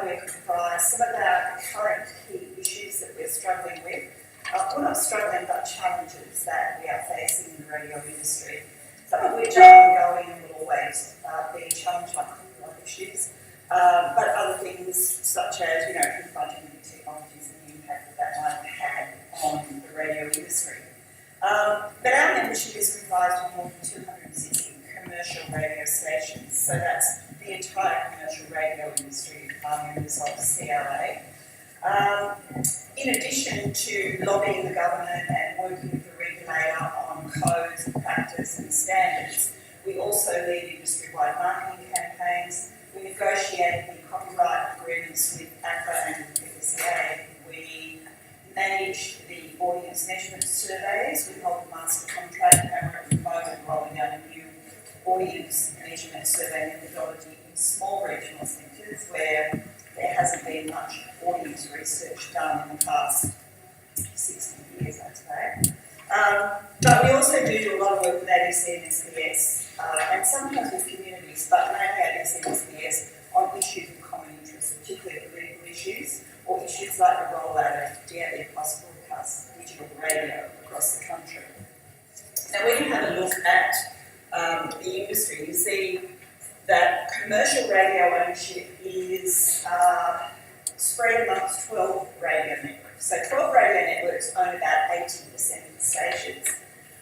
why we're comprised, some of our current key issues that we're struggling with, well, not struggling, but challenges that we are facing in the radio industry, some of which are ongoing and will always be challenged like copyright issues, but other things such as, confronting new technologies and the impact that might have had on the radio industry. But our membership is comprised of more than 260 commercial radio stations, so that's the entire commercial radio industry members of CRA. In addition to lobbying the government and working with the regulator on codes and practice and standards, we also lead industry-wide marketing campaigns. We negotiate the copyright agreements with ACRA and the PCA. We manage the audience measurement surveys. We hold a master contract, and we're at the moment rolling out a new audience measurement survey methodology in small regional centres where there hasn't been much audience research done in the past 60 years, I'd say. But we also do a lot of work with ABC and SBS, and sometimes with communities, but mainly ABC and SBS on issues of common interest, particularly political issues, or issues like the rollout of DAB+ broadcast digital radio across the country. Now, when you have a look at the industry, you see that commercial radio ownership is spread amongst 12 radio networks. So 12 radio networks own about 80% of the stations,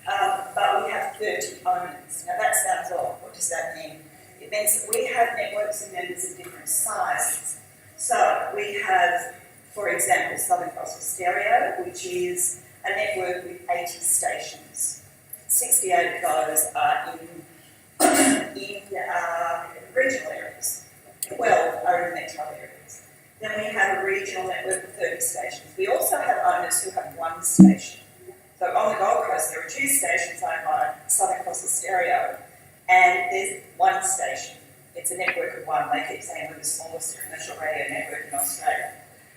but we have 30 owners. Now that sounds odd. What does that mean? It means that we have networks and members of different sizes. So we have, for example, Southern Cross Stereo, which is a network with 80 stations. 68 of those are in regional areas. 12 are in metro areas. Then we have a regional network of 30 stations. We also have owners who have one station. So on the Gold Coast, there are 2 stations owned by Southern Cross Stereo, and there's one station. It's a network of one. They keep saying we're the smallest commercial radio network in Australia.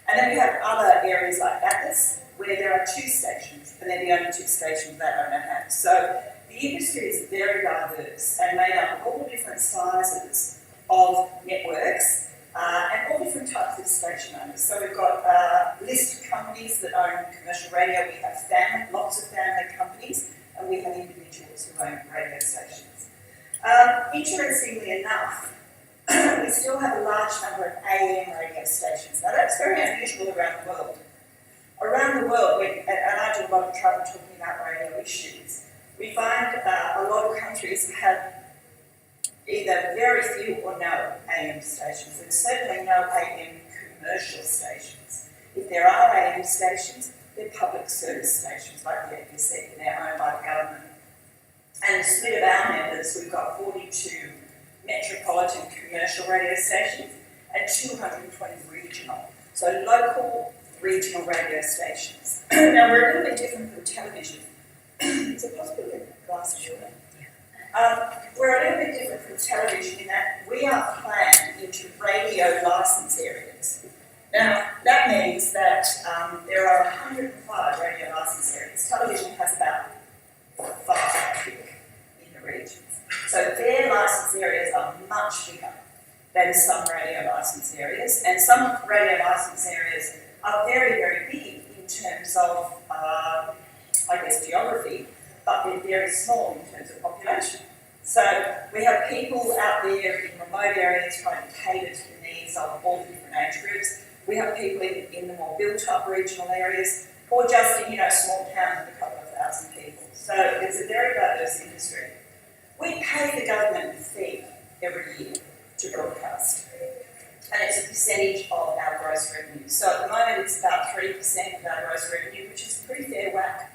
And then we have other areas like Bathurst, where there are 2 stations, and they're the only 2 stations that owner has. So the industry is very diverse and made up of all different sizes of networks and all different types of station owners. So we've got a list of companies that own commercial radio. We have lots of family companies, and we have individuals who own radio stations. Interestingly enough, we still have a large number of AM radio stations. Now that's very unusual around the world. Around the world, and I do a lot of travel talking about radio issues, we find a lot of countries have either very few or no AM stations, and certainly no AM commercial stations. If there are AM stations, they're public service stations like the ABC, and they're owned by the government. And the split of our members, we've got 42 metropolitan commercial radio stations and 220 regional. So local regional radio stations. Now we're a little bit different from television. Is it possible to get glasses on? We're a little bit different from television in that we are planned into radio licence areas. Now that means that there are 105 radio licence areas. Television has about 5, I think, in the regions. So their licence areas are much bigger than some radio licence areas, and some radio licence areas are very, very big in terms of, geography, but they're very small in terms of population. So we have people out there in remote areas trying to cater to the needs of all the different age groups. We have people in the more built-up regional areas, or just in small towns with a couple of thousand people. So it's a very diverse industry. We pay the government a fee every year to broadcast, and it's a percentage of our gross revenue. So at the moment it's about 3% of our gross revenue, which is a pretty fair whack.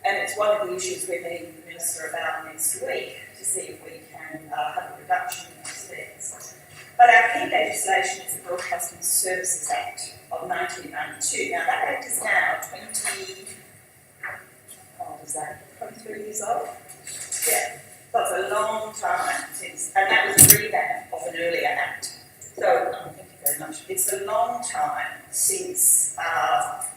And it's one of the issues we're meeting the Minister about next week to see if we can have a reduction in those fees. But our key legislation is the Broadcasting Services Act of 1992. Now that Act is now 23 years old? Yeah. That's a long time since, and that was a revamp of an earlier act. So, thank you very much. It's a long time since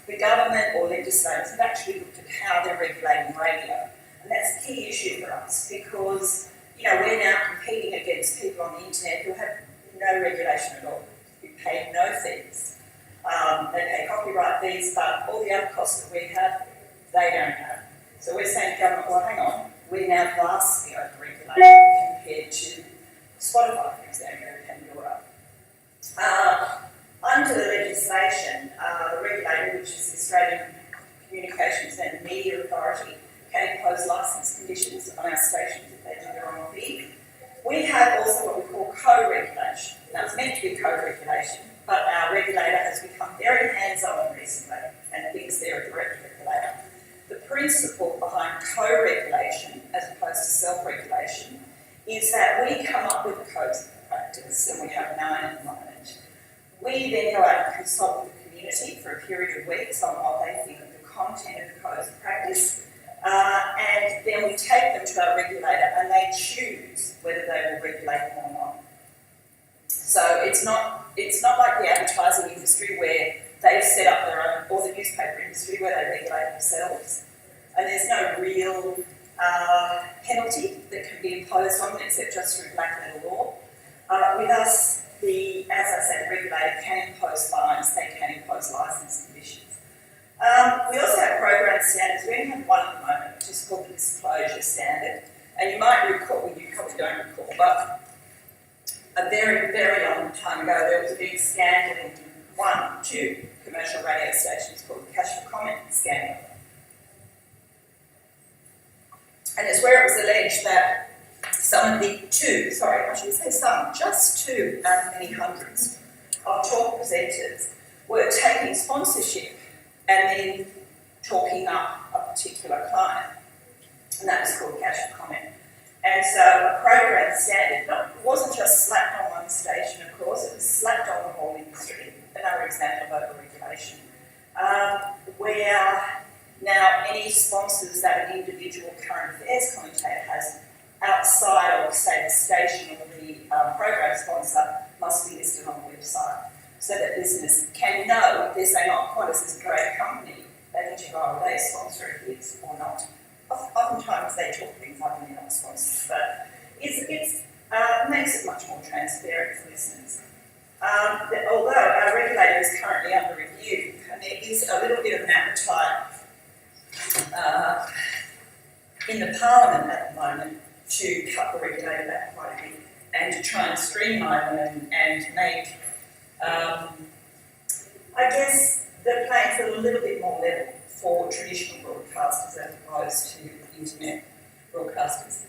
the government or legislators have actually looked at how they're regulating radio. And that's a key issue for us because, we're now competing against people on the internet who have no regulation at all. We pay no fees. They pay copyright fees, but all the other costs that we have, they don't have. So we're saying to government, well, hang on, we're now vastly over-regulated compared to Spotify, for example, and Pandora. Under the legislation, the regulator, which is the Australian Communications and Media Authority, can impose licence conditions on our stations if they do their own thing. We have also what we call co-regulation. Now, it's meant to be co-regulation, but our regulator has become very hands-on recently and thinks they're a direct regulator. The principle behind co-regulation, as opposed to self-regulation, is that we come up with codes of practice, and we have 9 at the moment. We then go out and consult with the community for a period of weeks on what they think of the content of the codes of practice, and then we take them to our regulator and they choose whether they will regulate them or not. So it's not like the advertising industry where they've set up their own, or the newspaper industry where they regulate themselves, and there's no real penalty that can be imposed on them except just through black letter law. With us, as I said, the regulator can impose fines, they can impose licence conditions. We also have program standards. We only have one at the moment, which is called the disclosure standard. And you might recall, you probably don't recall, but a very, very long time ago there was a big scandal in two commercial radio stations called the Cash for Comment scandal. And it's where it was alleged that some of the just two out of many hundreds of talk presenters were taking sponsorship and then talking up a particular client. And that was called Cash for Comment. And so a program standard wasn't just slapped on one station, of course, it was slapped on the whole industry. Another example of over-regulation, where now any sponsors that an individual current affairs commentator has outside of, say, the station or the program sponsor must be listed on the website so that listeners can know if they're saying, oh, Qantas is a great company, they can check, oh, are they a sponsor of his or not. Oftentimes they talk things like they're not sponsors, but it makes it much more transparent for listeners. Although our regulator is currently under review, and there is a little bit of an appetite in the Parliament at the moment to cut the regulator back quite a bit and to try and streamline them and make, I guess, the playing field a little bit more level for traditional broadcasters as opposed to internet broadcasters.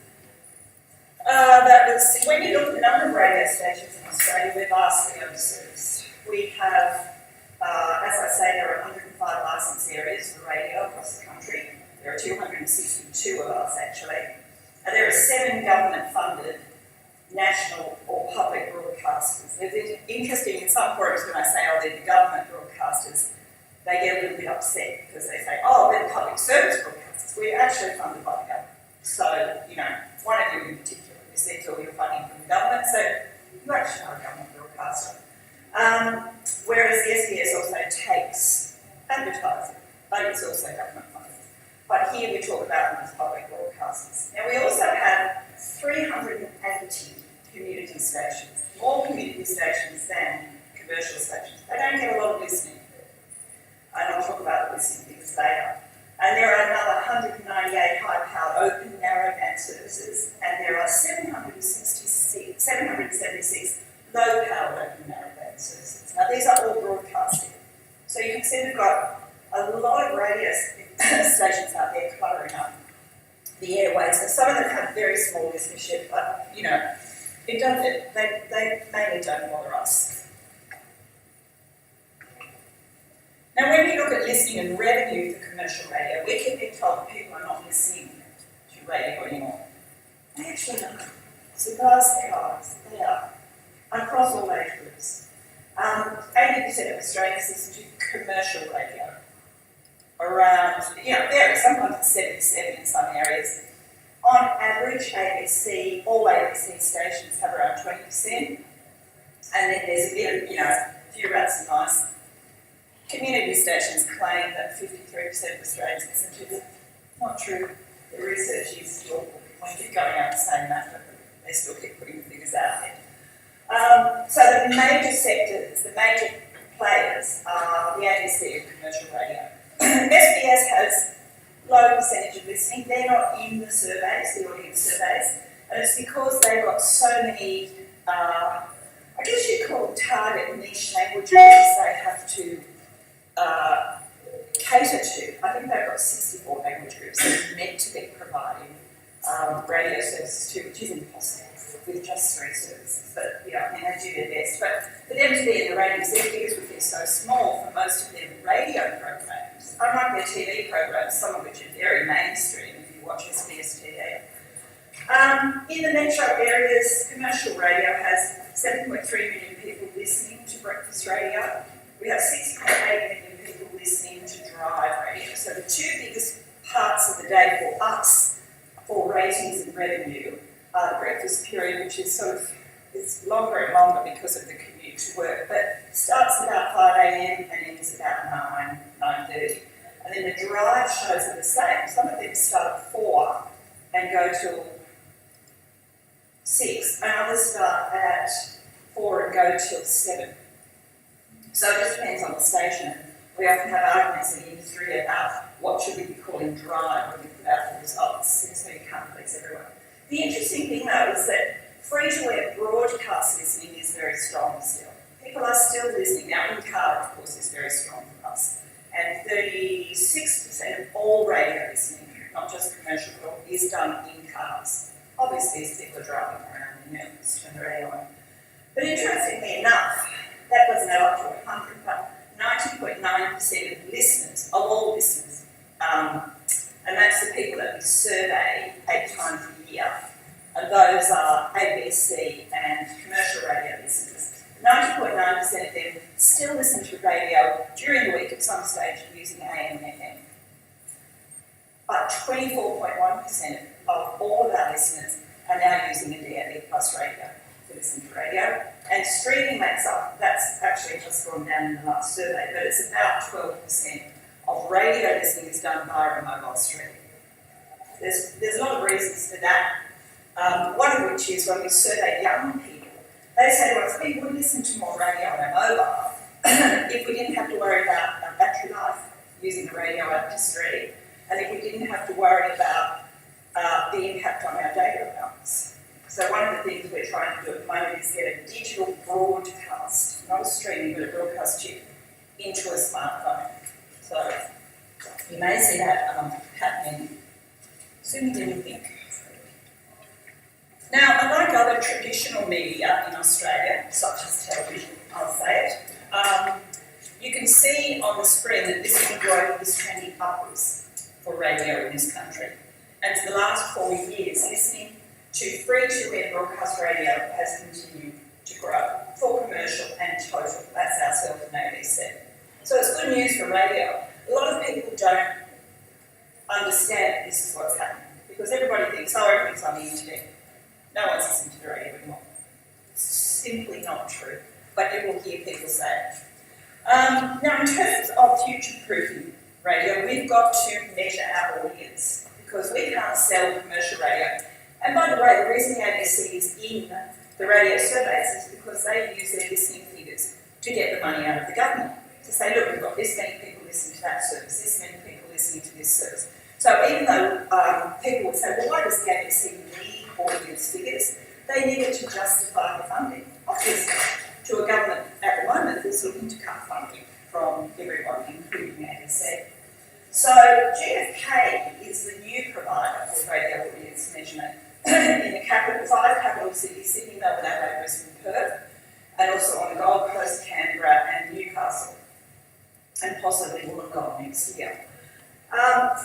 When you look at the number of radio stations in Australia, we're vastly overserviced. We have, as I say, there are 105 licence areas for radio across the country. There are 262 of us, actually. And there are 7 government-funded national or public broadcasters. It's interesting in some forums when I say, oh, they're the government broadcasters, they get a little bit upset because they say, oh, they're the public service broadcasters. We're actually funded by the government. So, one of you in particular received all your funding from the government, so you actually are a government broadcaster. Whereas the SBS also takes advertising, but it's also government funded. But here we talk about them as public broadcasters. Now we also have 380 community stations, more community stations than commercial stations. They don't get a lot of listening. And I'll talk about the listening things later. And there are another 198 high-powered open narrowband services, and there are 776 low-powered open narrowband services. Now these are all broadcasting. So you can see we've got a lot of radio stations out there cluttering up the airways. And some of them have very small listenership, but they mainly don't bother us. Now, when you look at listening and revenue for commercial radio, we keep being told that people are not listening to radio anymore. They actually are. Surprise, they are. Across all age groups. 80% of Australians listen to commercial radio. Around, varies. Sometimes it's 77 in some areas. On average, all ABC stations have around 20%. And then there's a bit of, a few rats and mice. Community stations claim that 53% of Australians listen to them. Not true. The research is still, we keep going out and saying that, but they still keep putting the figures out there. So the major sectors, the major players are the ABC and commercial radio. SBS has low percentage of listening. They're not in the surveys, the audience surveys, and it's because they've got so many, I guess you'd call them target niche language groups they have to cater to. I think they've got 64 language groups that are meant to be providing radio services to, which is impossible with just 3 services. But, you know, I mean, they do their best. But for them to be in the ratings, their figures would be so small for most of their radio programs, unlike their TV programs, some of which are very mainstream if you watch SBS TV. In the metro areas, commercial radio has 7.3 million people listening to breakfast radio. We have 6.8 million people listening to drive radio. So the 2 biggest parts of the day for us for ratings and revenue are the breakfast period, which is sort of, it's longer and longer because of the commute to work, but starts about 5 a.m. and ends about 9:30. And then the drive shows are the same. Some of them start at 4 and go till 6, and others start at 4 and go till 7. So it just depends on the station. We often have arguments in the industry about what should we be calling drive when we put out the results, and so you can't please everyone. The interesting thing though is that free-to-air broadcast listening is very strong still. People are still listening. Now, in-car, of course, is very strong for us. And 36% of all radio listening, not just commercial, is done in cars. Obviously, as people are driving around, you know, turn the radio on. But interestingly enough, that doesn't add up to 100, but 90.9% of listeners, of all listeners, and that's the people that we survey 8 times a year, and those are ABC and commercial radio listeners. 90.9% of them still listen to radio during the week at some stage using AM and FM. But 24.1% of all of our listeners are now using a DAB plus radio to listen to radio. And streaming makes up, that's actually just gone down in the last survey, but it's about 12% of radio listening is done via a mobile stream. There's a lot of reasons for that. One of which is when we survey young people, they say to us, we would listen to more radio on our mobile if we didn't have to worry about our battery life using the radio out to stream, and if we didn't have to worry about the impact on our data accounts. So one of the things we're trying to do at the moment is get a digital broadcast, not a streaming, but a broadcast chip into a smartphone. So you may see that happening sooner than you think. Now, unlike other traditional media in Australia, such as television, I'll say it, you can see on the screen that listening growth is trending upwards for radio in this country. And for the last 4 years, listening to free-to-air broadcast radio has continued to grow for commercial and total. That's ourselves and ABC. So it's good news for radio. A lot of people don't understand that this is what's happening because everybody thinks, oh, everything's on the internet. No one's listening to the radio anymore. It's simply not true, but you will hear people say it. Now, in terms of future-proofing radio, we've got to measure our audience because we can't sell commercial radio. And by the way, the reason the ABC is in the radio surveys is because they use their listening figures to get the money out of the government. To say, look, we've got this many people listening to that service, this many people listening to this service. So even though people would say, well, why does the ABC need audience figures? They need it to justify the funding, obviously, to a government at the moment that's looking to cut funding from everyone, including the ABC. So GFK is the new provider for radio audience measurement in the capital, 5 capital cities, Sydney, Melbourne, Adelaide, Brisbane, Perth, and also on the Gold Coast, Canberra and Newcastle, and possibly Wollongong next year.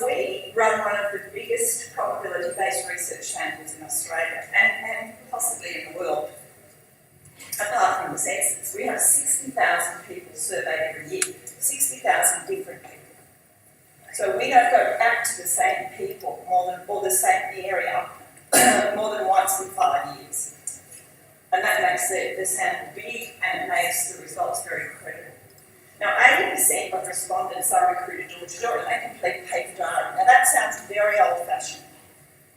We run one of the biggest probability-based research samples in Australia and possibly in the world. Apart from the census, we have 60,000 people surveyed every year, 60,000 different people. So we don't go back to the same people or the same area more than once in 5 years. And that makes the sample big and it makes the results very credible. Now, 80% of respondents are recruited door to door and they complete paper diary. Now, that sounds very old-fashioned,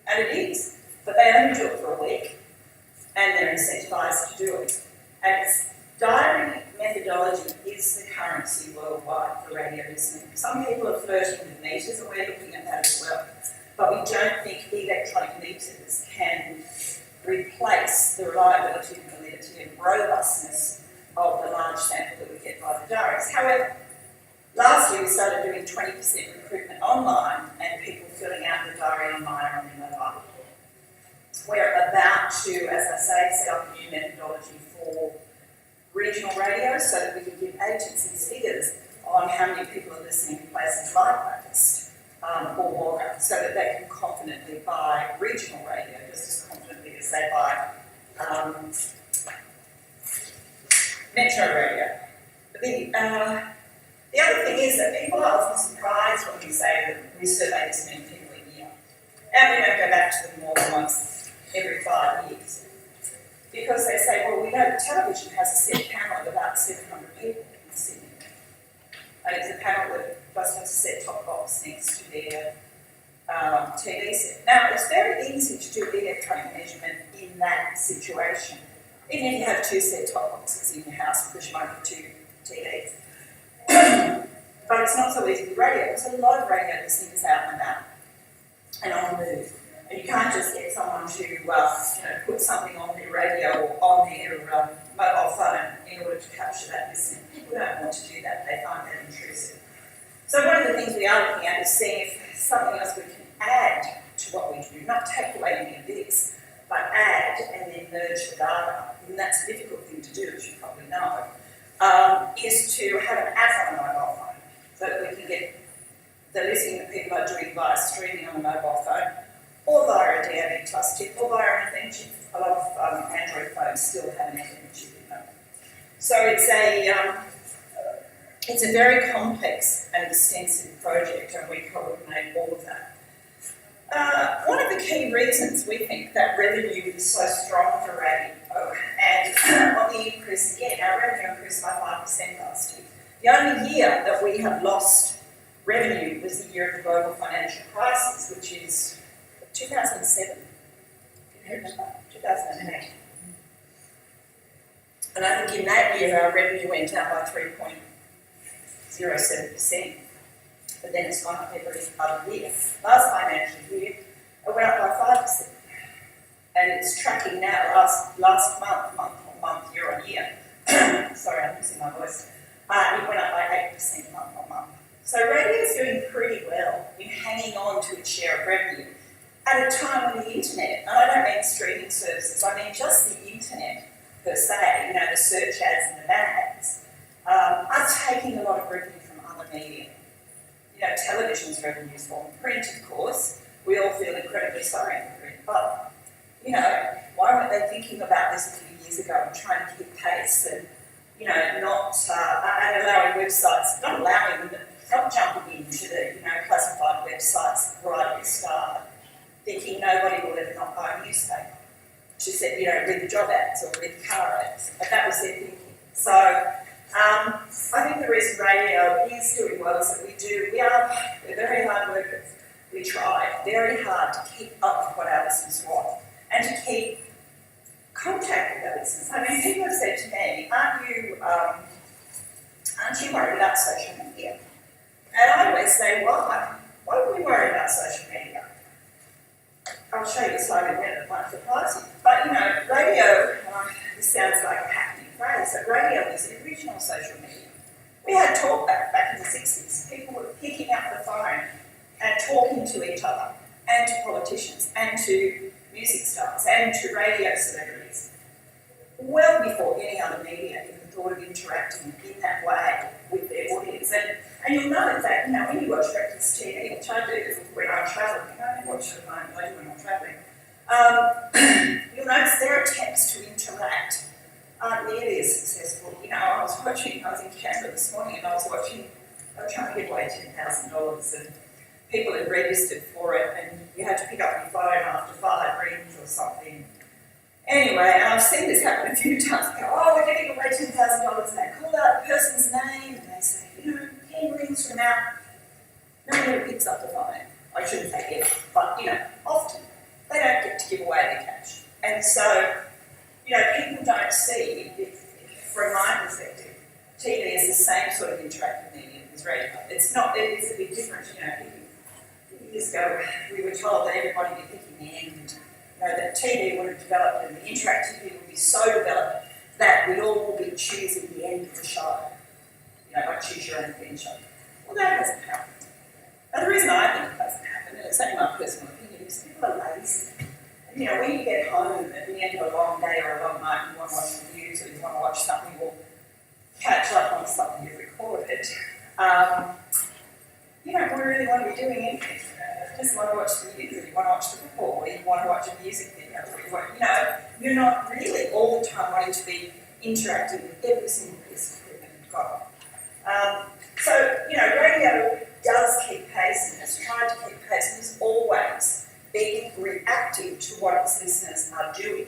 and it is, but they only do it for a week and they're incentivised to do it. And diary methodology is the currency worldwide for radio listening. Some people are flirting with meters, and we're looking at that as well. But we don't think electronic meters can replace the reliability and validity and robustness of the large sample that we get by the diaries. However, last year we started doing 20% recruitment online and people filling out the diary online on their mobile. We're about to, as I say, set up a new methodology for regional radio so that we can give agencies figures on how many people are listening in places like Bathurst or Wagga, so that they can confidently buy regional radio just as confidently as they buy metro radio. The other thing is that people are often surprised when we say that we survey this many people a year, and we don't go back to them more than once every 5 years. Because they say, well, we know that television has a set panel of about 700 people in Sydney. And it's a panel that just has a set top box next to their TV set. Now, it's very easy to do electronic measurement in that situation, even if you have two set top boxes in your house because you might have two TVs. But it's not so easy with radio. There's a lot of radio listening is out and about and on the move. And you can't just get someone to put something on their radio or on their mobile phone in order to capture that listening. People don't want to do that. They find that intrusive. So one of the things we are looking at is seeing if something else we can add to what we do, not take away any of this, but add and then merge the data. And that's a difficult thing to do, as you probably know, is to have an app on a mobile phone so that we can get the listening that people are doing via streaming on a mobile phone, or via a DAB plus chip, or via an FM chip. A lot of Android phones still have an FM chip in them. So it's a very complex and extensive project, and we coordinate all of that. One of the key reasons we think that revenue is so strong for radio, and on the increase again, our revenue increased by 5% last year. The only year that we have lost revenue was the year of the global financial crisis, which is 2007, 2008. And I think in that year our revenue went down by 3.07%, but then it's gone up every other year. Last financial year, it went up by 5%. And it's tracking now, last month on month, year on year. Sorry, I'm losing my voice. It went up by 8% month on month. So radio is doing pretty well in hanging on to its share of revenue at a time when the internet, and I don't mean streaming services, I mean just the internet per se, the search ads and the ads, are taking a lot of revenue from other media. Television's revenue's fallen. Print, of course, we all feel incredibly sorry for print, but, why weren't they thinking about this a few years ago and trying to keep pace and, not allowing websites, not jumping into the, classified websites right at the start, thinking nobody will ever not buy a newspaper. She said, read the job ads or read the car ads. But that was their thinking. So I think the reason radio is doing well is that we're very hard workers. We try very hard to keep up with what our listeners want and to keep contact with our listeners. I mean, people have said to me, aren't you worried about social media? And I always say, why? Why would we worry about social media? I'll show you a slide in a minute that might surprise you. But, radio, this sounds like a hackneyed phrase, but radio is the original social media. We had talk back in the 60s. People were picking up the phone and talking to each other, and to politicians, and to music stars, and to radio celebrities, well before any other media even thought of interacting in that way with their audience. And you'll know that, when you watch breakfast TV, which I do when I'm travelling, I don't watch it at home, I do when I'm travelling, you'll notice their attempts to interact aren't nearly as successful. I was in Canberra this morning and I was watching, they were trying to give away $10,000 and people had registered for it and you had to pick up your phone after 5 rings or something. Anyway, and I've seen this happen a few times. They go, we're giving away $10,000 and they call out the person's name and they say, 10 rings from now. Nobody ever picks up the phone. I shouldn't say ever, but often they don't get to give away their cash. And so, people don't see if from my perspective, TV is the same sort of interactive medium as radio. It's not, it is a bit different, you know. 50 years ago, we were told that everybody would be picking the end, you know, that TV would have developed and the interactivity would be so developed that we'd all be choosing the end of the show. You know, like choose your own adventure. Well, that hasn't happened. And the reason I think it hasn't happened, and it's only my personal opinion, is people are lazy. And, you know, when you get home at the end of a long day or a long night and you want to watch the news or you want to watch something or catch up on something you've recorded, you don't really want to be doing anything. You just want to watch the news, or you want to watch the football, or you want to watch a music video, or you want, you know, you're not really all the time wanting to be interacting with every single piece of equipment you've got. So, you know, radio does keep pace and has tried to keep pace and is always being reactive to what its listeners are doing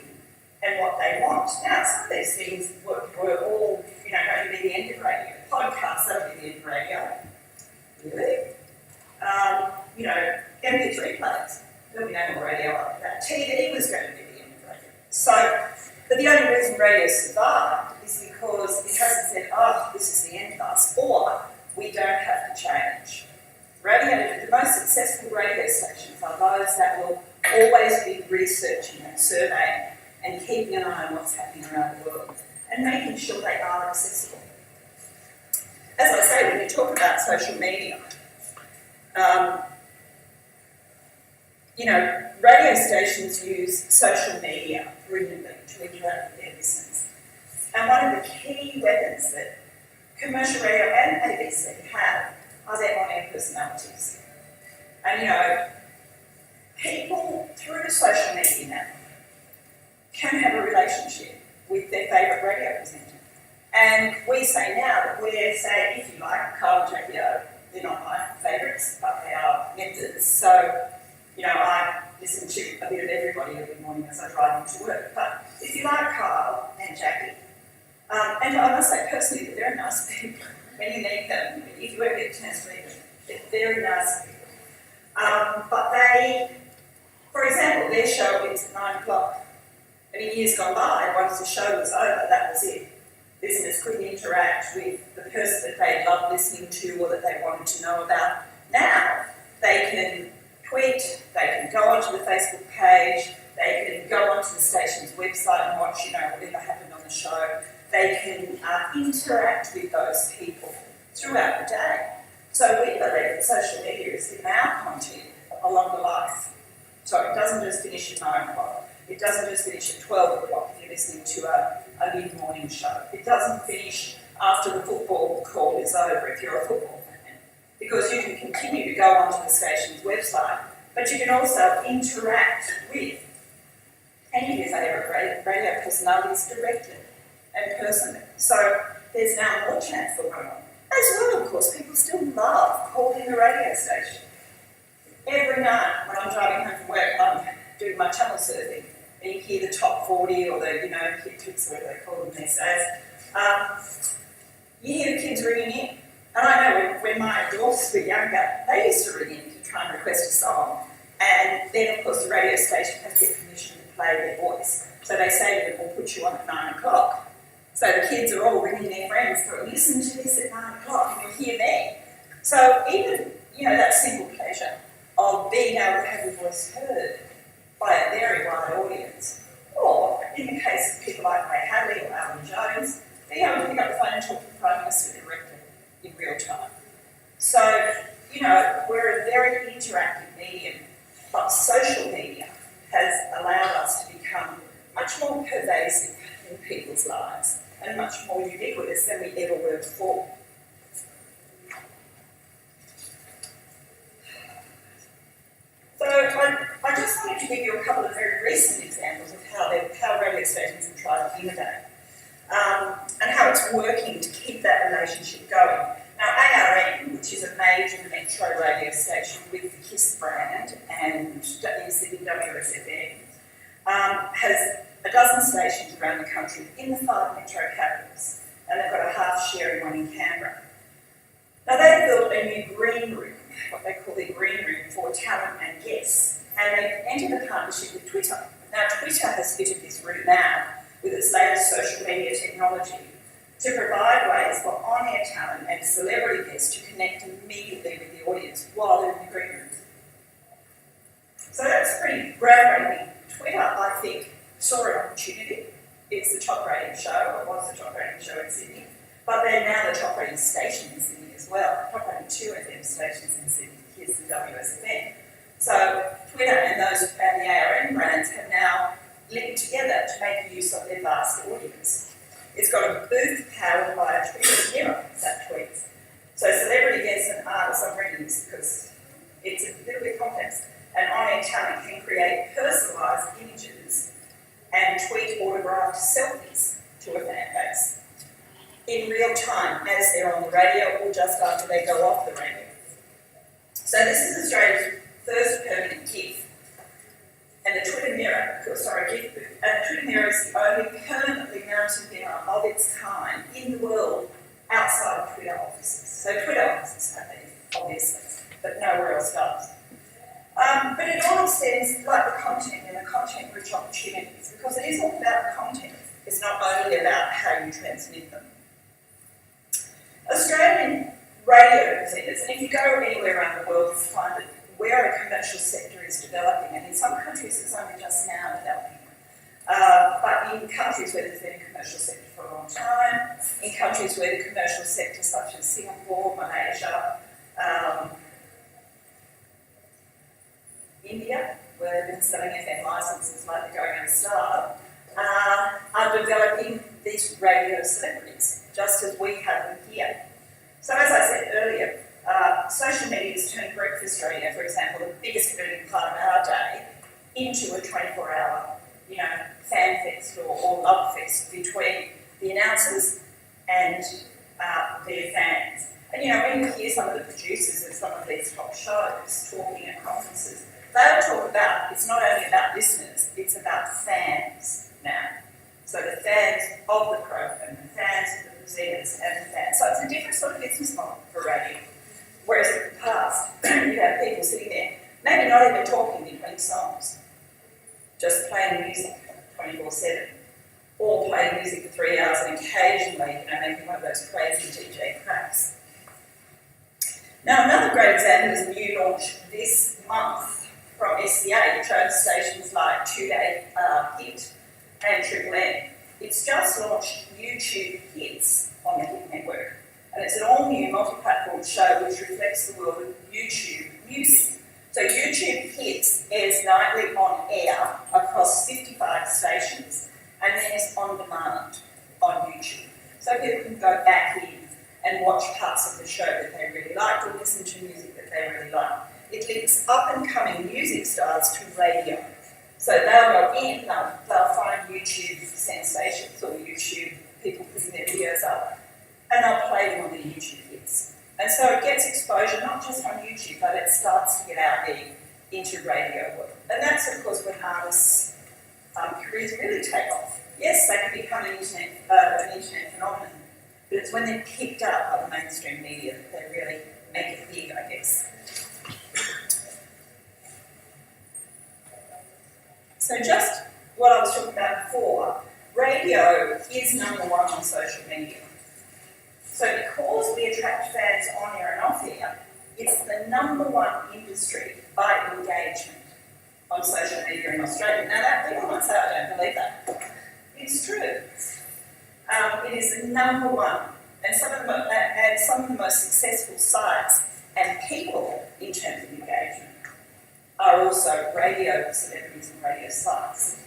and what they want. Now, some of these things were all, you know, going to be the end of radio. Podcasts, that'll be the end of radio. Really? You know, MP3 players, there'll be no more radio after that. TV was going to be the end of radio. So, but the only reason radio survived is because it hasn't said, oh, this is the end of us, or we don't have to change. Radio, the most successful radio stations are those that will always be researching and surveying and keeping an eye on what's happening around the world and making sure they are accessible. As I say, when you talk about social media, you know, radio stations use social media brilliantly to interact with their listeners. And one of the key weapons that commercial radio and ABC have are their on-air personalities. And, you know, people through social media now can have a relationship with their favourite radio presenter. And we say now that we're saying, if you like, Kyle and Jackie O, they're not my favourites, but they are members. So, you know, I listen to a bit of everybody every morning as I drive into work. But if you like Kyle and Jackie, and I must say personally, they're very nice people. When you meet them, if you ever get a chance to meet them, they're very nice people. But they, for example, their show ends at 9 o'clock. And in years gone by, once the show was over, that was it. Listeners couldn't interact with the person that they loved listening to or that they wanted to know about. Now, they can tweet, they can go onto the Facebook page, they can go onto the station's website and watch, you know, whatever happened on the show. They can interact with those people throughout the day. So we believe that social media is in our content along the life. So it doesn't just finish at 9 o'clock. It doesn't just finish at 12 o'clock if you're listening to a mid-morning show. It doesn't finish after the football call is over if you're a football fan. Because you can continue to go onto the station's website, but you can also interact with any of your favourite radio personalities directly and personally. So there's now more chance for one on. As well, of course, people still love calling the radio station. Every night when I'm driving home from work and I'm doing my channel surfing, and you hear the top 40 or the, you know, hit tricks, whatever they call them these days, you hear the kids ringing in. And I know when my daughters were younger, they used to ring in to try and request a song. And then, of course, the radio station has to get permission to play their voice. So they say to them, we'll put you on at 9 o'clock. So the kids are all ringing their friends, go, listen to this at 9 o'clock, and you'll hear me. So even, you know, that simple pleasure of being able to have your voice heard by a very wide audience, or in the case of people like Ray Hadley or Alan Jones, being able to pick up the phone and talk to the Prime Minister directly in real time. So, you know, we're a very interactive medium, but social media has allowed us to become much more pervasive in people's lives and much more ubiquitous than we ever were before. So I just wanted to give you a couple of very recent examples of how radio stations have tried to innovate and how it's working to keep that relationship going. Now, ARN, which is a major metro radio station with the KISS brand and Sydney WSFM, has a dozen stations around the country in the 5 metro capitals, and they've got a half-sharing one in Canberra. Now, they've built a new green room, what they call their green room for talent and guests, and they've entered a partnership with Twitter. Now, Twitter has fitted this room out with its latest social media technology to provide ways for on-air talent and celebrity guests to connect immediately with the audience while they're in the green rooms. So that's pretty groundbreaking. Twitter, I think, saw an opportunity. It's the top rated show, or was the top rated show in Sydney, but they're now the top rated station in Sydney as well. Top rated 2 FM stations in Sydney. Here's the WSFM. So Twitter and the ARN brands have now linked together to make use of their vast audience. It's got a booth powered by a Twitter mirror that tweets. So celebrity guests and artists, I'm reading this because it's a little bit complex, and on-air talent can create personalised images and tweet autographed selfies to a fan base in real time as they're on the radio or just after they go off the radio. So this is Australia's first permanent GIF, and the Twitter mirror, GIF, and the Twitter mirror is the only permanently mounted mirror of its kind in the world outside of Twitter offices. So Twitter offices have these, obviously, but nowhere else does. But it all extends like the content and the content-rich opportunities, because it is all about the content. It's not only about how you transmit them. Australian radio presenters, and if you go anywhere around the world, you'll find that where a commercial sector is developing, and in some countries it's only just now developing, but in countries where there's been a commercial sector for a long time, in countries where the commercial sector, such as Singapore, Malaysia, India, where they've been selling FM licenses like they're going out of style, are developing these radio celebrities, just as we have them here. So as I said earlier, social media has turned breakfast radio, for example, the biggest earning part of our day, into a 24-hour, fan fest or love fest between the announcers and their fans. And when you hear some of the producers of some of these top shows talking at conferences, they'll talk about, it's not only about listeners, it's about fans now. So the fans of the program, the fans of the presenters, and the fans. So it's a different sort of business model for radio. Whereas in the past, you have people sitting there, maybe not even talking between songs, just playing music 24/7, or playing music for 3 hours and occasionally, making one of those crazy DJ cracks. Now, another great example is a new launch this month from SCA, which owns stations like 2Day Hit and Triple M. It's just launched YouTube Hits on the Hit Network. And it's an all-new multi-platform show which reflects the world of YouTube music. So YouTube Hits airs nightly on air across 55 stations, and then it's on demand on YouTube. So people can go back in and watch parts of the show that they really liked or listen to music that they really like. It links up-and-coming music stars to radio. So they'll go in, they'll find YouTube sensations or YouTube people putting their videos up, and they'll play them on the YouTube Hits. And so it gets exposure not just on YouTube, but it starts to get out there into radio world. And that's, of course, when artists' careers really take off. Yes, they can become an internet phenomenon, but it's when they're picked up by the mainstream media that they really make it big, I guess. So just what I was talking about before, radio is number one on social media. So because we attract fans on air and off air, it's the number one industry by engagement on social media in Australia. Now that people might say, I don't believe that. It's true. It is the number one. And some of the most successful sites and people in terms of engagement are also radio celebrities and radio sites.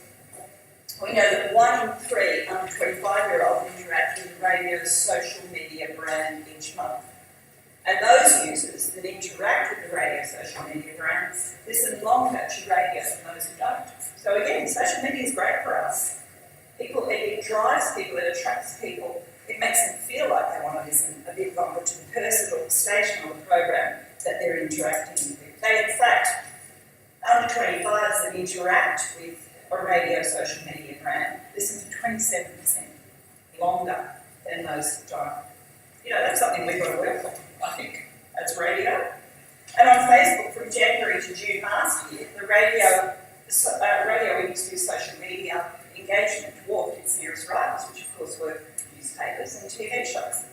We know that 1 in 3 under 25-year-olds interact with radio's social media brand each month. And those users that interact with the radio social media brand listen longer to radio than those who don't. So again, social media is great for us. It drives people, it attracts people, it makes them feel like they want to listen a bit longer to the person or the station or the program that they're interacting with. They, in fact, under 25s that interact with a radio social media brand listen to 27% longer than those that don't. That's something we've got to work on, I think, as radio. And on Facebook, from January to June last year, the radio industry social media engagement dwarfed its nearest rivals, which of course were News newspapers and TV shows.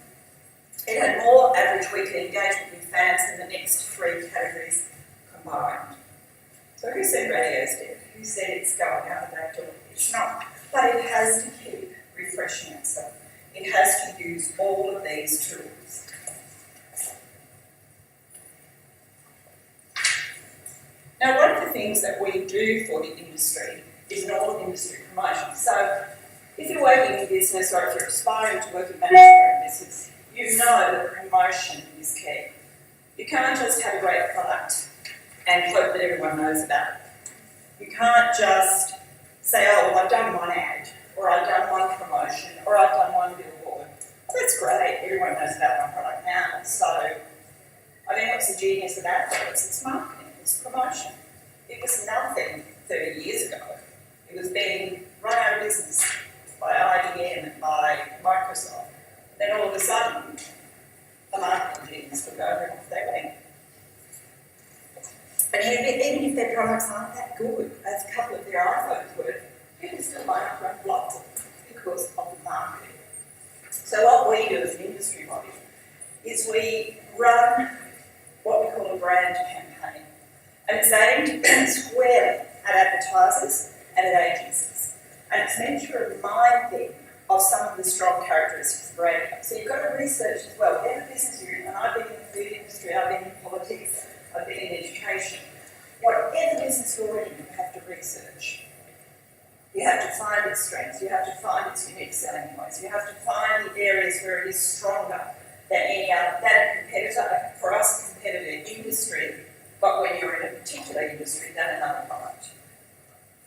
It had more average weekly engagement with fans than the next three categories combined. So who said radio's dead? Who said it's going out of that door? It's not. But it has to keep refreshing itself. It has to use all of these tools. Now, one of the things that we do for the industry is an all-industry promotion. So if you're working in business or if you're aspiring to work in management or in business, you know that promotion is key. You can't just have a great product and hope that everyone knows about it. You can't just say, oh, well, I've done one ad, or I've done one promotion, or I've done one billboard. Well, that's great, everyone knows about my product now. So, I mean, what's the genius of that? It's marketing, it's promotion. It was nothing 30 years ago. It was being run out of business by IBM and by Microsoft. Then all of a sudden, the marketing genius would go over and off they went. And even if their products aren't that good, as a couple of their iPhones were, people still might not run lots of them because of the marketing. So what we do as an industry body is we run what we call a brand campaign. And it's aimed squarely at advertisers and at agencies. And it's meant to remind them of some of the strong characteristics of radio. So you've got to research as well. Whatever business you're in, and I've been in the food industry, I've been in politics, I've been in education. Whatever business you're in, you have to research. You have to find its strengths, you have to find its unique selling points, you have to find the areas where it is stronger than any other, than a competitor, for us, a competitor industry, but when you're in a particular industry, than another product.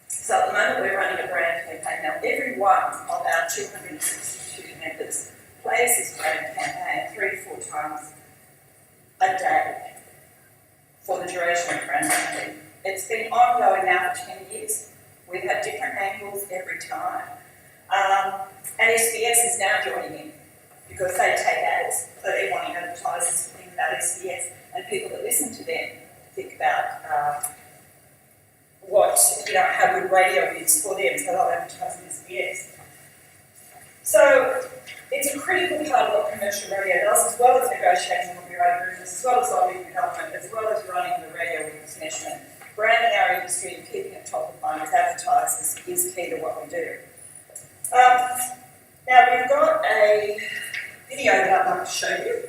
So at the moment we're running a brand campaign. Now every one of our 262 members plays this brand campaign 3-4 times a day for the duration of brand campaign. It's been ongoing now for 10 years. We've had different angles every time. And SBS is now joining in because they take ads, so they're wanting advertisers to think about SBS, and people that listen to them think about how good radio is for them, so they'll advertise in SBS. So it's a critical part of what commercial radio does, as well as negotiating with your own business, as well as lobbying the government, as well as running the radio week's measurement. Branding our industry and keeping it top of mind with advertisers is key to what we do. Now we've got a video that I'd like to show you.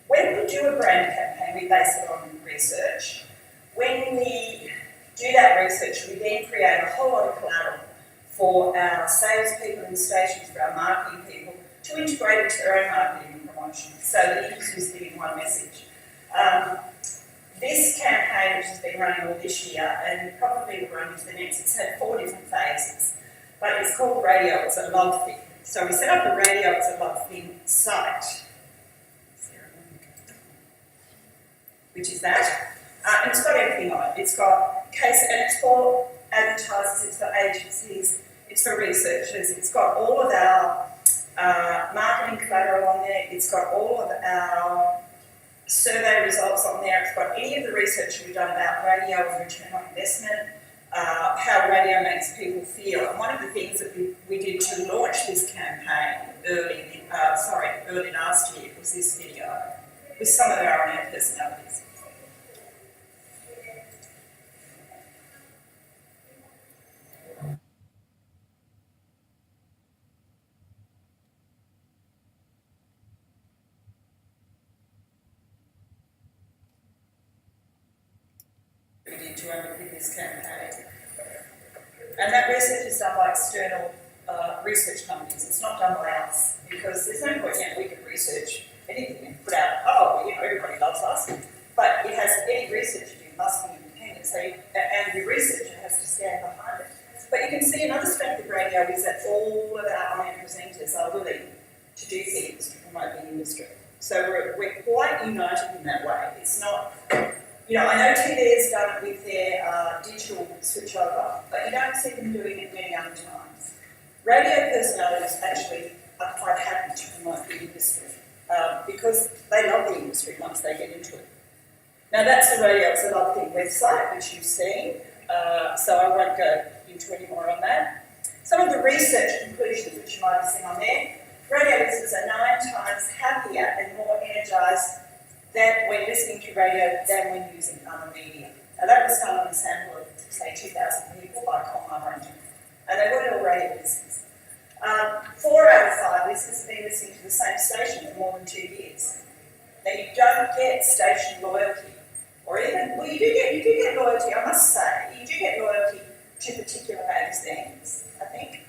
When we do a brand campaign, we base it on research. When we do that research, we then create a whole lot of collateral for our salespeople and stations, for our marketing people, to integrate into their own marketing and promotion, so that each is giving one message. This campaign, which has been running all this year, and probably will run into the next, it's had 4 different phases, but it's called Radio It's a Love Thing. So we set up the Radio It's a Love Thing site, which is that. And it's got everything on it. It's got case, and it's for advertisers, it's for agencies, it's for researchers, it's got all of our marketing collateral on there, it's got all of our survey results on there, it's got any of the research we've done about radio and return on investment, how radio makes people feel. And one of the things that we did to launch this campaign early last year was this video with some of our on-air personalities. We did to underpin this campaign. And that research is done by external research companies. It's not done by us, because there's no point, we can research anything and put out, everybody loves us, but it has, any research you do must be independent, and the researcher has to stand behind it. But you can see another strength of radio is that all of our on-air presenters are willing to do things to promote the industry. So we're quite united in that way. It's not, I know TV has done it with their digital switchover, but you don't see them doing it many other times. Radio personalities actually are quite happy to promote the industry because they love the industry once they get into it. Now that's the Radio It's a Love Thing website, which you've seen, so I won't go into any more on that. Some of the research conclusions which you might have seen on there. radio listeners are 9 times happier and more energised than when listening to radio than when using other media. Now that was done on a sample of, say, 2,000 people by Colmar, and they weren't all radio listeners. 4 out of 5 listeners have been listening to the same station for more than 2 years. Now you don't get station loyalty, or even, well, you do get loyalty, I must say, you do get loyalty to particular magazines, I think,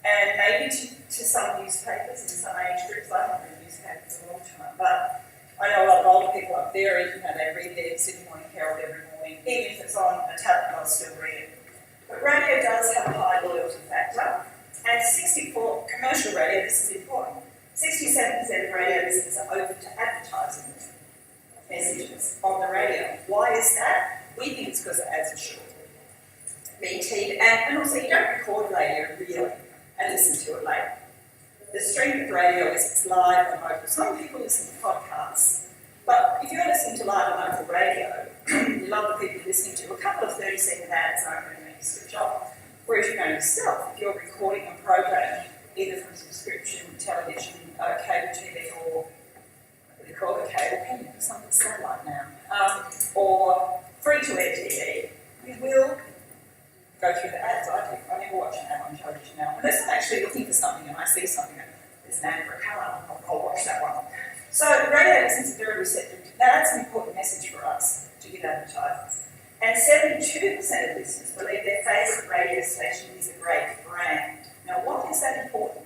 and maybe to some newspapers and some age groups. I haven't read newspapers for a long time, but I know a lot of older people are very, they read their Sydney Morning Herald every morning, even if it's on a tablet, they'll still read it. But radio does have a high loyalty factor, and 64, commercial radio, this is important, 67% of radio listeners are open to advertising messages on the radio. Why is that? We think it's because the ads are short. BT, and also you don't record radio really and listen to it later. The strength of radio is it's live and local. Some people listen to podcasts, but if you're listening to live and local radio, you love the people you're listening to, a couple of 30-second ads aren't going to make you switch off. Whereas you know yourself, if you're recording a program, either from subscription, television, cable TV, or what do you call it, cable, can you do something satellite now, or free-to-air TV, you will go through the ads. I never watch an ad on television now. Unless I'm actually looking for something and I see something that is an ad for a colour, I'll watch that one. So radio listeners are very receptive. Now that's an important message for us to give advertisers. And 72% of listeners believe their favourite radio station is a great brand. Now why is that important?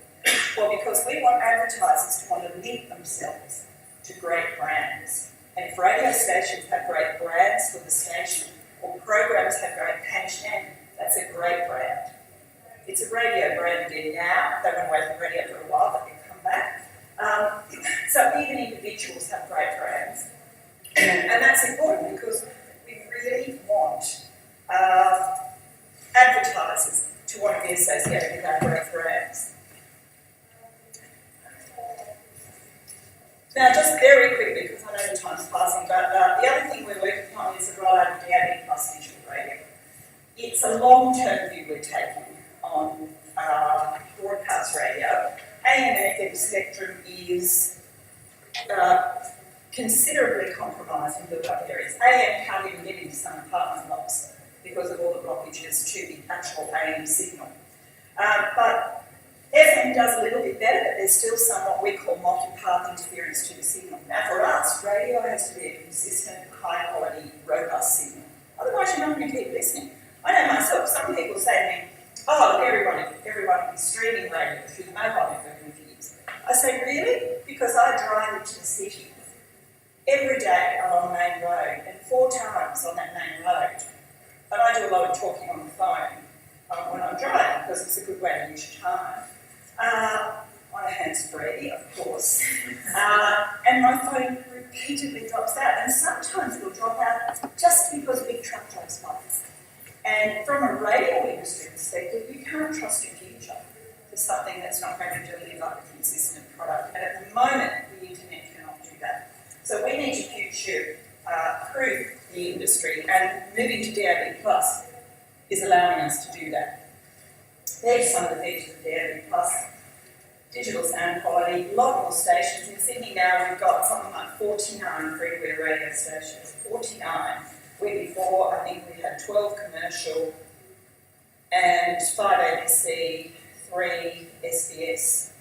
Well, because we want advertisers to want to link themselves to great brands. And if radio stations have great brands for the station, or programs have great passion, that's a great brand. It's a radio brand again now. They went away from radio for a while, but they've come back. So even individuals have great brands. And that's important because we really want advertisers to want to be associated with our great brands. Now, just very quickly, because I know the time's passing, but the other thing we're working on is the rollout of DAB plus digital radio. It's a long-term view we're taking on broadcast radio. AM and FM spectrum is considerably compromised in built-up areas. AM can't even get into some apartment blocks because of all the blockages to the actual AM signal. But FM does a little bit better, but there's still some what we call multi-path interference to the signal. Now for us, radio has to be a consistent, high-quality, robust signal. Otherwise you're not going to keep listening. I know myself, some people say to me, oh, everyone is streaming radio through the mobile network in years. I say, really? Because I drive into the city every day along the main road and 4 times on that main road. And I do a lot of talking on the phone when I'm driving because it's a good way to use your time. On a hands-free, of course. And my phone repeatedly drops out. And sometimes it'll drop out just because a big truck drives by. And from a radio industry perspective, you can't trust your future for something that's not going to deliver a consistent product. And at the moment, the internet cannot do that. So we need to future-proof the industry, and moving to DAB+ is allowing us to do that. There's some of the features of DAB+. Digital sound quality, a lot more stations. In Sydney now, we've got something like 49 free-to-air radio stations. 49. Where before, I think we had 12 commercial and 5 ABC, 3 SBS.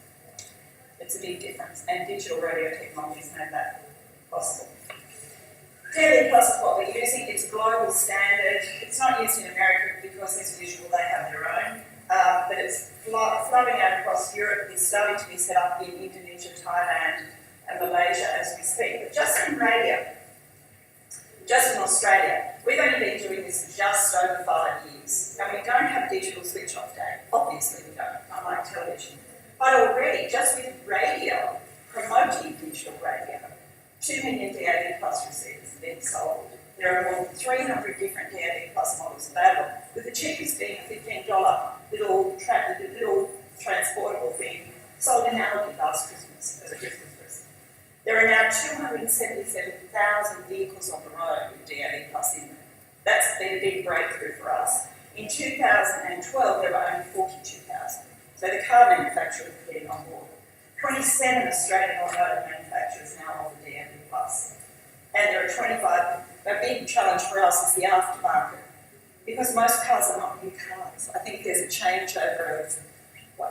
It's a big difference, and digital radio technologies made that possible. DAB+ is what we're using. It's a global standard. It's not used in America because, as usual, they have their own. But it's flowing out across Europe. It's starting to be set up in Indonesia, Thailand, and Malaysia as we speak. But just in radio, just in Australia, we've only been doing this for just over 5 years, and we don't have digital switch-off day. Obviously we don't, unlike television. But already, just with radio, promoting digital radio, 2 million DAB+ receivers have been sold. There are more than 300 different DAB+ models available, with the cheapest being a $15 little transportable thing sold in Aldi last Christmas as a Christmas present. There are now 277,000 vehicles on the road with DAB+ in them. That's been a big breakthrough for us. In 2012, there were only 42,000. So the car manufacturers are getting on board. 26% 25, the big challenge for us is the aftermarket. Because most cars are not new cars. I think there's a changeover of,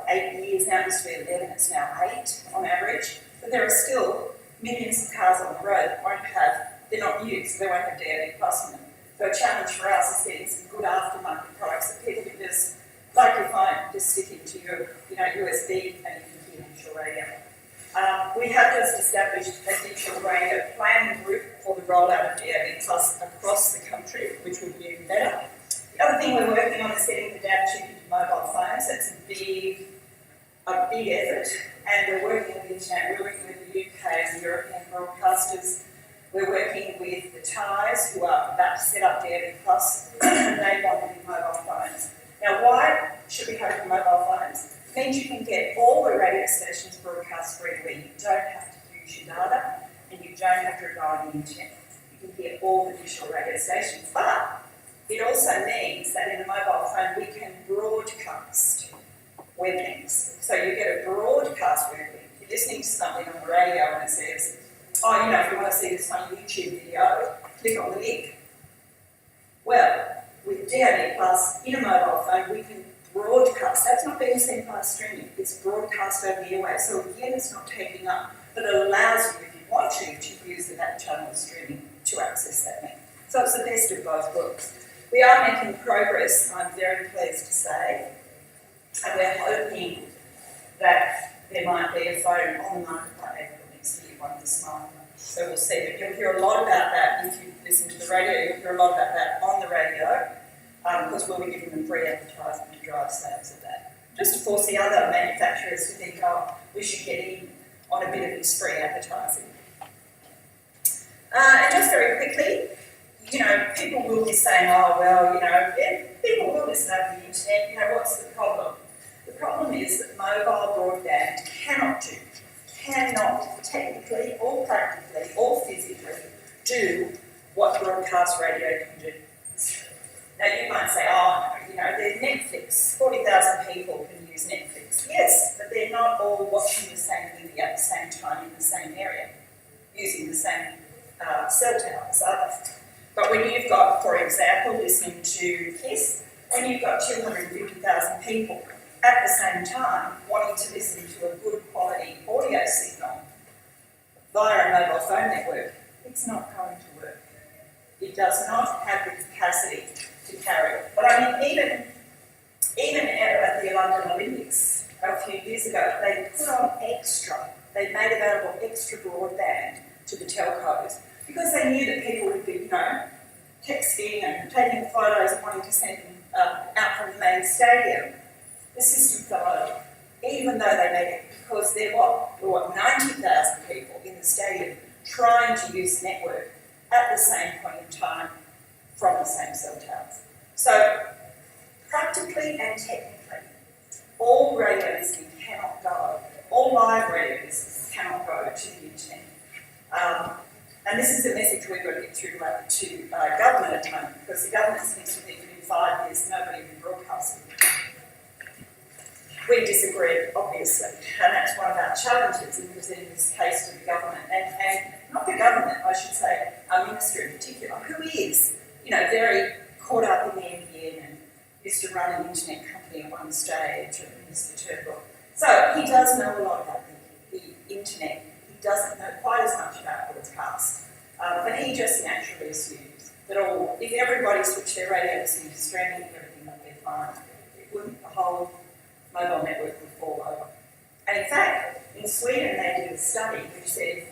8 years now, it used to be 11, it's now 8 on average. But there are still millions of cars on the road that they're not used, so they won't have DAB Plus in them. So a challenge for us is getting some good aftermarket products that people can just, like your phone, just stick into your USB and you can hear digital radio. We have just established a digital radio planning group for the rollout of DAB Plus across the country, which will be even better. The other thing we're working on is getting the DAB chip into mobile phones. That's a big effort, and we're working with the internet. We're working with the UK and European broadcasters. We're working with the Thais who are about to set up DAB Plus, and they want it in mobile phones. Now, why should we have it in mobile phones? It means you can get all the radio stations broadcast freely. You don't have to use your data, and you don't have to rely on the internet. You can hear all the digital radio stations, but it also means that in a mobile phone we can broadcast web links. So you get a broadcast web link. You're listening to something on the radio and it says, if you want to see this funny YouTube video, click on the link. Well, with DAB Plus in a mobile phone, we can broadcast. That's not being sent by streaming, it's broadcast over the airwaves. So again, it's not taking up, but it allows you, if you want to use the back channel of streaming to access that link. So it's the best of both worlds. We are making progress, I'm very pleased to say, and we're hoping that there might be a phone on the market by April next year, one this month. So we'll see, but you'll hear a lot about that if you listen to the radio. You'll hear a lot about that on the radio, because we'll be giving them free advertising to drive sales of that. Just to force the other manufacturers to think, we should get in on a bit of this free advertising. And just very quickly, people will be saying, people will listen over the internet, what's the problem? The problem is that mobile broadband cannot technically or practically or physically do what broadcast radio can do. Now you might say, there's Netflix, 40,000 people can use Netflix. Yes, but they're not all watching the same movie at the same time in the same area, using the same cell towers, are they? But when you've got, for example, listening to KISS, when you've got 250,000 people at the same time wanting to listen to a good quality audio signal via a mobile phone network, it's not going to work. It does not have the capacity to carry it. But even at the London Olympics a few years ago, they put on they made available extra broadband to the telcos because they knew that people would be, texting and taking photos and wanting to send them out from the main stadium. The system fell over, even though they made it, because there were 90,000 people in the stadium trying to use the network at the same point in time from the same cell towers. So, practically and technically, all radio listening cannot go, all live radio listening cannot go to the internet. And this is a message we've got to get through to government at the moment, because the government seems to think that in 5 years nobody will be broadcasting. We disagree, obviously, and that's one of our challenges in presenting this case to the government, and not the government, I should say, our minister in particular, who is, very caught up in the NBN and used to run an internet company at one stage, Mr. Turnbull. So he does know a lot about the internet. He doesn't know quite as much about broadcast, but he just naturally assumes that if everybody switched their radio listening to streaming, everything would be fine. The whole mobile network would fall over. And in fact, in Sweden they did a study which said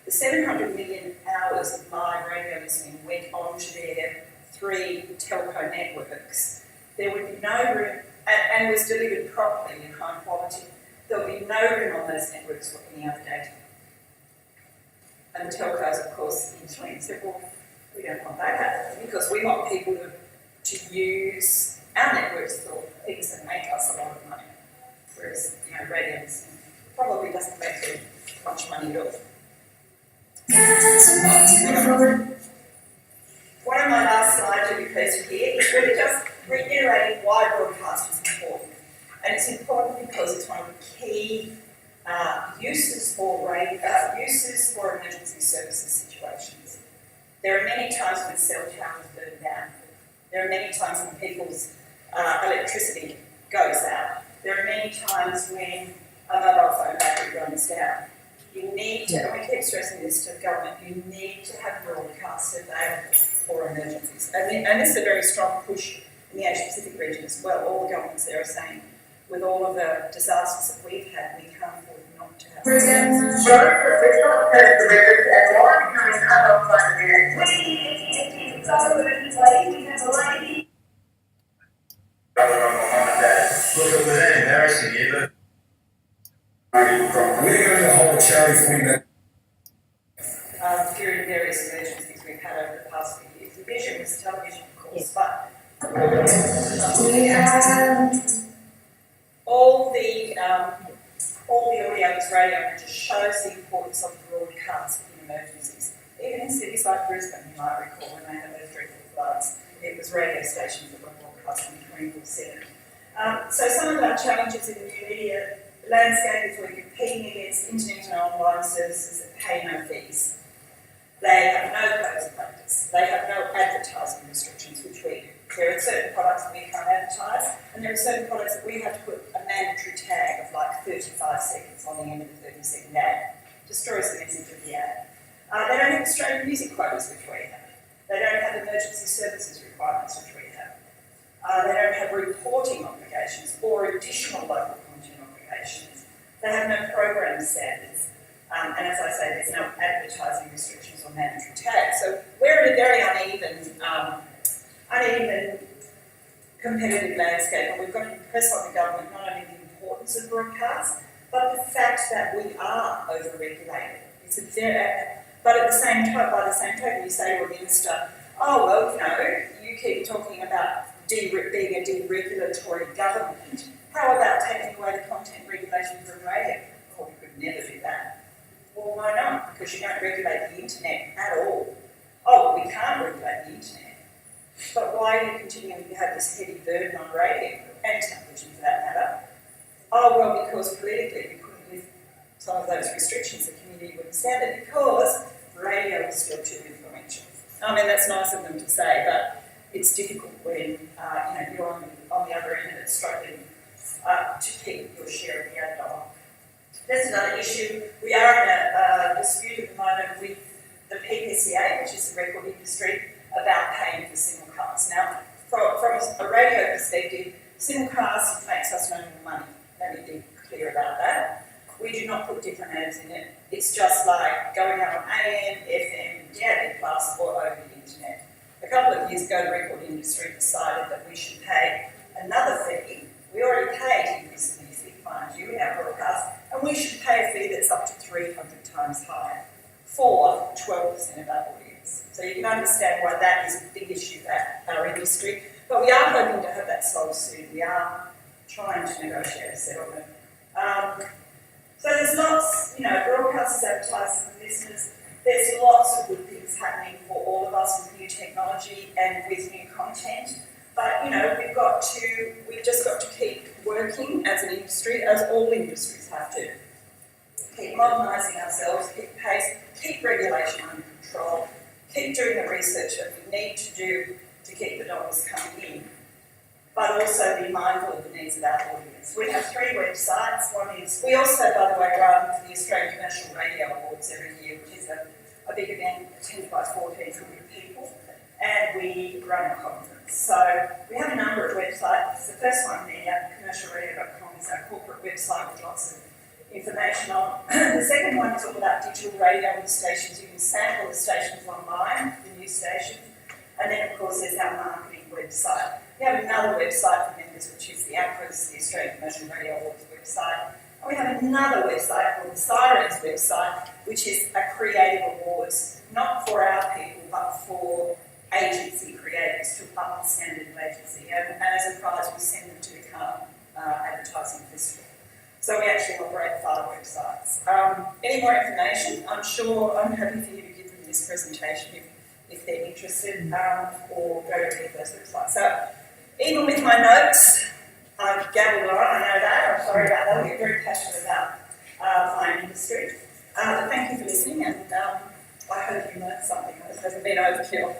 the 700 million hours of live radio listening went onto their 3 telco networks. There would be no room, and was delivered properly in high quality. There would be no room on those networks for any other data. And the telcos, of course, in Sweden said, well, we don't want that happening because we want people to use our networks for things that make us a lot of money. Whereas, radio listening probably doesn't make them much money at all. One of my last slides to be posted here is really just reiterating why broadcast is important. And it's important because it's one of the key uses for emergency services situations. There are many times when cell towers burn down. There are many times when people's electricity goes out. There are many times when a mobile phone battery runs down. You need to, and we keep stressing this to the government, you need to have broadcasts available for emergencies. And this is a very strong push in the Asia Pacific region as well. All the governments there are saying, with all of the disasters that we've had, we can't afford not to have Look, it was an embarrassing year, but we're going to hold a charity thing during various emergencies we've had over the past few years. The vision was television, of course, but all the audio was radio, and it just shows the importance of broadcast in emergencies. Even in cities like Brisbane, you might recall, when they had those dreadful floods, it was radio stations that were broadcasting 24/7. So some of our challenges in the new media landscape is we're competing against internet and online services that pay no fees. They have no codes of practice. They have no advertising restrictions, which we do. There are certain products that we can't advertise, and there are certain products that we have to put a mandatory tag of like 35 seconds on the end of the 30-second ad. Destroys the message of the ad. They don't have Australian music quotas, which we have. They don't have emergency services requirements, which we have. They don't have reporting obligations or additional local content obligations. They have no program standards. And as I say, there's no advertising restrictions or mandatory tags. So we're in a very uneven competitive landscape, and we've got to impress on the government not only the importance of broadcast, but the fact that we are over-regulated. But at the same time, by the same token, you say to a minister, oh, well, you keep talking about being a deregulatory government. How about taking away the content regulation from radio? Oh, we could never do that. Well, why not? Because you don't regulate the internet at all. Oh, we can't regulate the internet. But why are you continuing to have this heavy burden on radio and television for that matter? Oh, well, because politically we couldn't lift some of those restrictions, the community wouldn't stand it because radio is still too influential. I mean, that's nice of them to say, but it's difficult when you're on the other end and it's struggling to keep your share of the ad dollar. That's another issue. We are in a dispute at the moment with the PPCA, which is the record industry, about paying for simulcasts. Now, from a radio perspective, simulcast makes us no more money. Let me be clear about that. We do not put different ads in it. It's just like going out on AM, FM, DAB+, or over the internet. A couple of years ago, the record industry decided that we should pay another fee. We already paid in this music, mind you, in our broadcast, and we should pay a fee that's up to 300 times higher for 12% of our audience. So you can understand why that is a big issue for our industry. But we are hoping to have that solved soon. We are trying to negotiate a settlement. So there's lots, broadcasters, advertisers and listeners, there's lots of good things happening for all of us with new technology and with new content. But, we've just got to keep working as an industry, as all industries have to. Keep modernising ourselves, keep pace, keep regulation under control, keep doing the research that we need to do to keep the dollars coming in, but also be mindful of the needs of our audience. We have 3 websites. One is, we also, by the way, run the Australian Commercial Radio Awards every year, which is a big event attended by 1,400 people, and we run a conference. So we have a number of websites. The first one there, commercialradio.com, is our corporate website with lots of information on. The second one is all about digital radio and stations. You can sample the stations online, the news stations, and then of course there's our marketing website. We have another website for members, which is the ACRA's, the Australian Commercial Radio Awards website. And we have another website called the Sirens website, which is a creative awards, not for our people, but for agency creatives to up the standard of agency. And as a prize, we send them to the Cannes Advertising Festival. So we actually operate 5 websites. Any more information? I'm happy for you to give them this presentation if they're interested, or go to any of those websites. So even with my notes, I've gabbled on, I know that, I'm sorry about that. I get very passionate about my industry. Thank you for listening, and I hope you and learnt something. This hasn't been overkill.